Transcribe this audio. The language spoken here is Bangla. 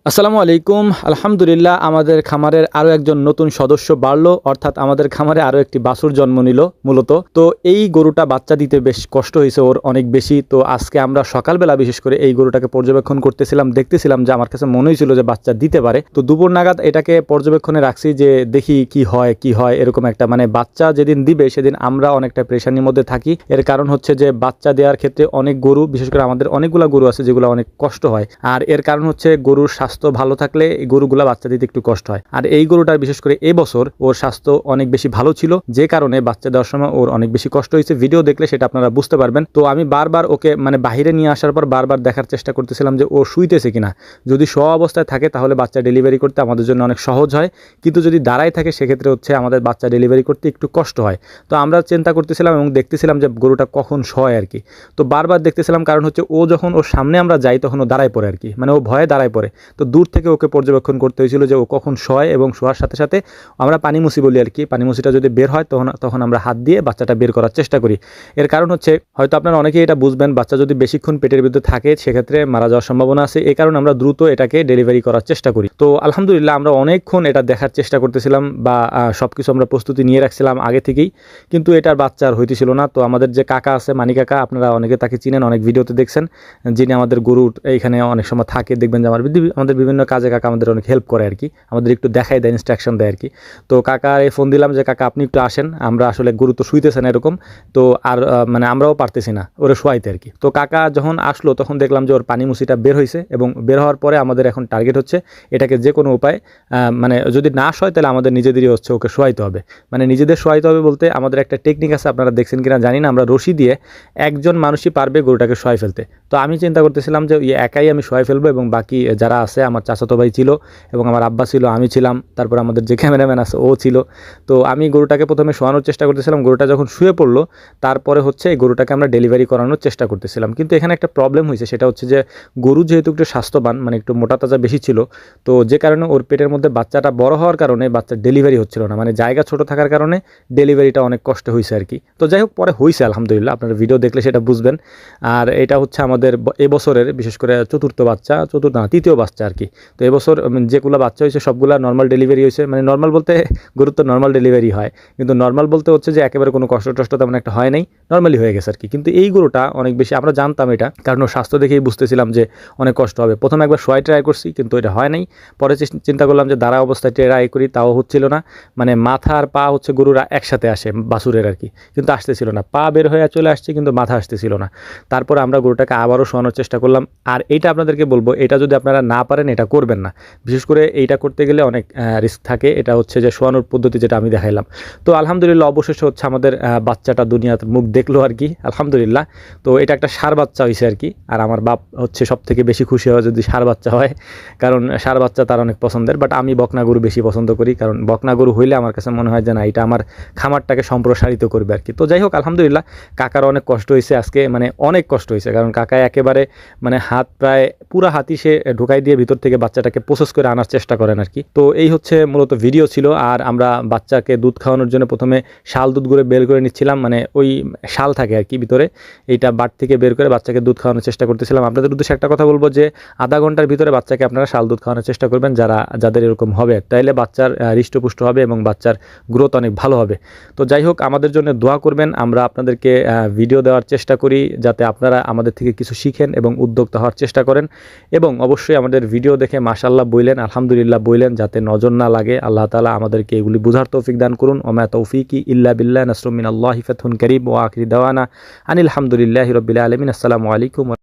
আসসালামু আলাইকুম। আলহামদুলিল্লাহ, আমাদের খামারের আরও একজন নতুন সদস্য বাড়লো, অর্থাৎ আমাদের খামারে আরও একটি বাছুর জন্ম নিল মূলত। তো এই গরুটা বাচ্চা দিতে বেশ কষ্ট হয়েছে ওর অনেক বেশি। তো আজকে আমরা সকালবেলা বিশেষ করে এই গরুটাকে পর্যবেক্ষণ করতেছিলাম, দেখতেছিলাম যে আমার কাছে মনে হয়েছিল যে বাচ্চা দিতে পারে। তো দুপুর নাগাদ এটাকে পর্যবেক্ষণে রাখছি যে দেখি কি হয় এরকম একটা বাচ্চা যেদিন দিবে সেদিন আমরা অনেকটা প্রেশানির মধ্যে থাকি। এর কারণ হচ্ছে যে বাচ্চা দেওয়ার ক্ষেত্রে অনেক গরু, বিশেষ করে আমাদের অনেকগুলো গরু আছে যেগুলো অনেক কষ্ট হয়। আর এর কারণ হচ্ছে গরুর স্বাস্থ্য ভালো থাকলে এই গরুগুলা বাচ্চা দিতে একটু কষ্ট হয়। আর এই গরুটার বিশেষ করে এবছর ওর স্বাস্থ্য অনেক বেশি ভালো ছিল, যে কারণে বাচ্চা দেওয়ার সময় ওর অনেক বেশি কষ্ট হয়েছে। ভিডিও দেখলে সেটা আপনারা বুঝতে পারবেন। তো আমি বারবার ওকে বাহিরে নিয়ে আসার পর বারবার দেখার চেষ্টা করতেছিলাম যে ও শুইতেছে কিনা। যদি শোয়া অবস্থায় থাকে তাহলে বাচ্চা ডেলিভারি করতে আমাদের জন্য অনেক সহজ হয়, কিন্তু যদি দাঁড়ায় থাকে সেক্ষেত্রে হচ্ছে আমাদের বাচ্চা ডেলিভারি করতে একটু কষ্ট হয়। তো আমরা চিন্তা করতেছিলাম এবং দেখতেছিলাম যে গরুটা কখন শোয় আর কি। তো বারবার দেখতেছিলাম, কারণ হচ্ছে ও যখন ওর সামনে আমরা যাই তখন ও দাঁড়ায় পড়ে আর কি, ও ভয়ে দাঁড়ায় পড়ে। তো দূর থেকে ওকে পর্যবেক্ষণ করতে হয়েছিল যে ও কখন শোয়, এবং শোয়ার সাথে সাথে আমরা পানি মুছি বলি আর কি। পানি মুছিটা যদি বের হয় তখন আমরা হাত দিয়ে বাচ্চাটা বের করার চেষ্টা করি। এর কারণ হচ্ছে, হয়তো আপনারা অনেকেই এটা বুঝবেন, বাচ্চা যদি বেশিক্ষণ পেটের ভিতরে থাকে সেক্ষেত্রে মারা যাওয়ার সম্ভাবনা আছে। এই কারণে আমরা দ্রুত এটাকে ডেলিভারি করার চেষ্টা করি। তো আলহামদুলিল্লাহ আমরা অনেকক্ষণ এটা দেখার চেষ্টা করতেছিলাম, বা সবকিছু আমরা প্রস্তুতি নিয়ে রাখছিলাম আগে থেকেই, কিন্তু এটার বাচ্চা আর হইতেছিল না। তো আমাদের যে কাকা আছে, মানি কাকা, আপনারা অনেকে তাকে চিনেন, অনেক ভিডিওতে দেখছেন, যিনি আমাদের গরুর এইখানে অনেক সময় থাকে, দেখবেন যে আমাদের বিভিন্ন কাজে কাকা আমাদের অনেক হেল্প করে আর কি, আমাদের একটু দেখাই দেয়, ইনস্ট্রাকশন দেয় আর কি। তো কাকারে ফোন দিলাম যে কাকা আপনি একটু আসেন, আমরা আসলে গরু তো শুইতেছে না এরকম, তো আর আমরাও পারতেছি না ওরে শোয়াইতে আর কি। তো কাকা যখন আসলো তখন দেখলাম যে ওর পানি মুছিটা বের হয়েছে, এবং বের হওয়ার পরে আমাদের এখন টার্গেট হচ্ছে এটাকে যে কোনো উপায় যদি না শোয় তাহলে আমাদের নিজেদেরই হচ্ছে ওকে শোয়াইতে হবে। নিজেদের শোয়াইতে হবে বলতে আমাদের একটা টেকনিক আছে, আপনারা দেখছেন কিনা জানি না, আমরা রশি দিয়ে একজন মানুষই পারবে গরুটাকে শোয়াই ফেলতে। তো আমি চিন্তা করতেছিলাম যে একাই আমি শোয়াই ফেলবো, এবং বাকি যারা আছে, আমার চাচাতো ভাই ছিল এবং আমার আব্বা ছিল, আমি ছিলাম, তারপর আমাদের যে ক্যামেরাম্যান আছে ও ছিল। তো আমি গরুটাকে প্রথমে শোয়ানোর চেষ্টা করতেছিলাম। গরুটা যখন শুয়ে পড়লো তারপরে হচ্ছে এই গরুটাকে আমরা ডেলিভারি করানোর চেষ্টা করতেছিলাম। কিন্তু এখানে একটা প্রবলেম হয়েছে, সেটা হচ্ছে যে গরু যেহেতু একটু স্বাস্থ্যবান, একটু মোটা তাজা বেশি ছিল, তো যে কারণে ওর পেটের মধ্যে বাচ্চাটা বড় হওয়ার কারণে বাচ্চার ডেলিভারি হচ্ছিল না, জায়গা ছোট থাকার কারণে ডেলিভারিটা অনেক কষ্ট হয়েছে আর কি। তো যাই হোক, পরে হয়েছে আলহামদুলিল্লাহ, আপনারা ভিডিও দেখলে সেটা বুঝবেন। আর এটা হচ্ছে আমাদের এবছরের বিশেষ করে তৃতীয় বাচ্চা আর কি। তো এবছর যেগুলো বাচ্চা হয়েছে সবগুলা নর্মাল ডেলিভারি হয়েছে। নর্মাল বলতে গরুর তো নর্মাল ডেলিভারি হয়, কিন্তু নর্মাল বলতে হচ্ছে যে একেবারে কোনো কষ্ট টষ্ট তেমন একটা হয় নাই, নর্মালি হয়ে গেছে আর কি। কিন্তু এই গরুটা অনেক বেশি, আমরা জানতাম এটা, কারণ ওর স্বাস্থ্য দেখেই বুঝতেছিলাম যে অনেক কষ্ট হবে। প্রথমে একবার শোয়াই ট্রাই করছি, কিন্তু এটা হয় নাই। পরে চিন্তা করলাম যে দাঁড়া অবস্থায় ট্রাই করি, তাও হচ্ছিল না। মাথা আর পা হচ্ছে গরুরা একসাথে আসে বাছুরের আর কি, কিন্তু আসতেছিল না। পা বের হয়ে চলে আসছে কিন্তু মাথা আসতেছিল না। তারপর আমরা গরুটাকে আবারও শোয়ানোর চেষ্টা করলাম। আর এইটা আপনাদেরকে বলবো, এটা যদি আপনারা না পারেন এটা করবেন না, বিশেষ করে এইটা করতে গেলে অনেক রিস্ক থাকে। এটা হচ্ছে যে শোয়ানোর পদ্ধতি যেটা আমি দেখাইলাম। তো আলহামদুলিল্লাহ অবশেষে হচ্ছে আমাদের বাচ্চাটা দুনিয়াতে মুখ দেখলো আর কি, আলহামদুলিল্লাহ। তো এটা একটা ষাঁড় বাচ্চা হয়েছে আর কি। আর আমার বাপ হচ্ছে সব থেকে বেশি খুশি হয় যদি ষাঁড় বাচ্চা হয়, কারণ ষাঁড় বাচ্চা তার অনেক পছন্দের। বাট আমি বকনা গরু বেশি পছন্দ করি, কারণ বকনা গরু হইলে আমার কাছে মনে হয় যে না, এটা আমার খামারটাকে সম্প্রসারিত করবে আর কি। তো যাই হোক, আলহামদুলিল্লাহ কাকার অনেক কষ্ট হয়েছে আজকে, অনেক কষ্ট হয়েছে, কারণ কাকা একেবারে হাত প্রায় পুরা হাতি সে ঢুকাই দিয়ে ভিতর থেকে বাচ্চাটাকে প্রসেস করে আনার চেষ্টা করেন আর কি। তো এই হচ্ছে মূলত ভিডিও ছিল। আর আমরা বাচ্চাকে দুধ খাওয়ানোর জন্য প্রথমে শাল দুধগুলো বের করে নিচ্ছিলাম, ওই শাল থাকে আর কি ভিতরে, এইটা বাট থেকে বের করে বাচ্চাকে দুধ খাওয়ানোর চেষ্টা করতেছিলাম। আপনাদের উদ্দেশ্যে একটা কথা বলবো যে আধা ঘন্টার ভিতরে বাচ্চাকে আপনারা শাল দুধ খাওয়ানোর চেষ্টা করবেন, যাদের এরকম হবে, তাইলে বাচ্চার হৃষ্টপুষ্ট হবে এবং বাচ্চার গ্রোথ অনেক ভালো হবে। তো যাই হোক, আমাদের জন্য দোয়া করবেন। আমরা আপনাদেরকে ভিডিও দেওয়ার চেষ্টা করি যাতে আপনারা আমাদের থেকে কিছু শিখেন এবং উদ্যোক্তা হওয়ার চেষ্টা করেন, এবং অবশ্যই আমাদের ভিডিও দেখে মাশাআল্লাহ বললেন, আলহামদুলিল্লাহ বললেন, যাতে নজর না লাগে। আল্লাহ তাআলা আমাদেরকে এগুলি বুঝার তৌফিক দান করুন। ওমা তৌফিকি ইল্লা বিল্লাহ, নাসরুম মিনাল্লাহি ফাতহুন কারীব, ওয়া আখিরি দাওয়ানা আনিল হামদুলিল্লাহি রাব্বিল আলামিন। আসসালামু আলাইকুম।